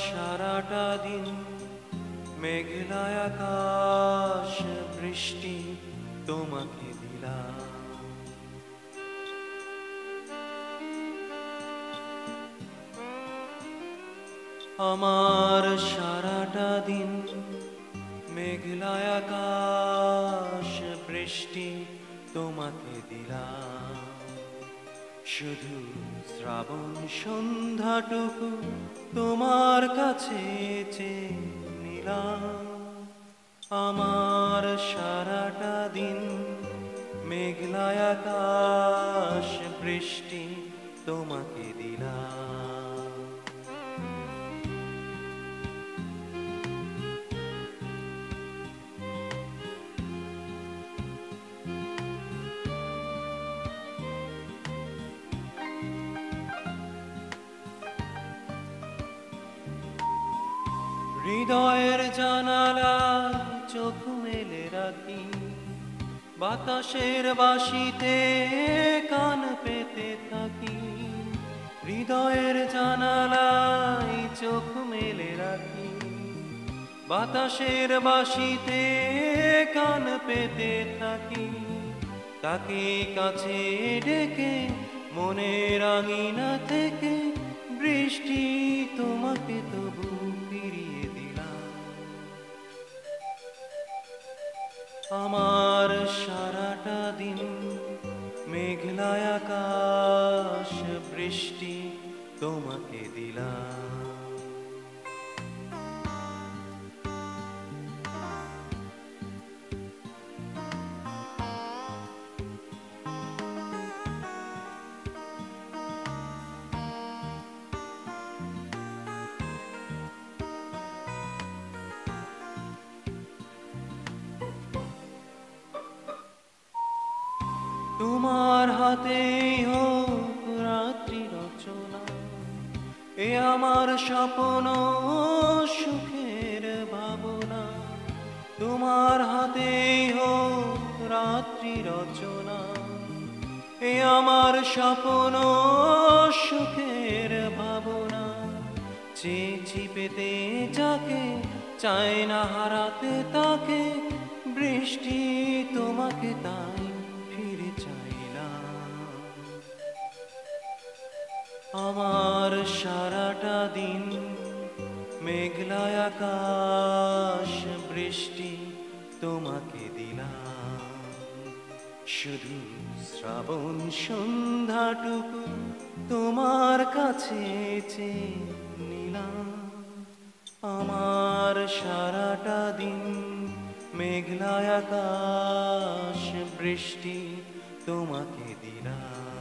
সারাটা দিন মেঘলা আকাশ বৃষ্টি তোমাকে দিলাম। আমার সারাটা দিন মেঘলা আকাশ বৃষ্টি তোমাকে দিলাম। শুধু শ্রাবণ সন্ধ্যাটুকু তোমার কাছে চেয়ে নিলাম। আমার সারাটা দিন মেঘলা আকাশ বৃষ্টি তোমাকে দিলাম। হৃদয়ের জানালায় চোখ মেলে রাখি, বাতাসের বাঁশিতে কান পেতে থাকি। হৃদয়ের জানালায় চোখ মেলে রাখি, বাতাসের বাঁশিতে কান পেতে থাকি। তাকে কাছে ডেকে মনের আঙিনা থেকে বৃষ্টি তোমাকে তবু ফিরিয়ে দিলাম। আমার সারাটা দিন মেঘলা আকাশ বৃষ্টি তোমাকে দিলাম। তোমার হাতেই হোক রাত্রি রচনা, এ আমার স্বপ্ন সুখের ভাবনা। তোমার হাতেই হোক রাত্রি রচনা, এ আমার স্বপ্ন সুখের ভাবনা। চেয়েছি পেতে যাকে, চাই না হারাতে তাকে, বৃষ্টি তোমাকে তাই ফিরে চাইলাম। আমার সারাটা দিন মেঘলা আকাশ বৃষ্টি তোমাকে দিলাম। শুধু শ্রাবণ সন্ধ্যাটুকু তোমার কাছে চেয়ে নিলাম। আমার সারাটা দিন মেঘলা আকাশ বৃষ্টি তোমাকে দিলাম।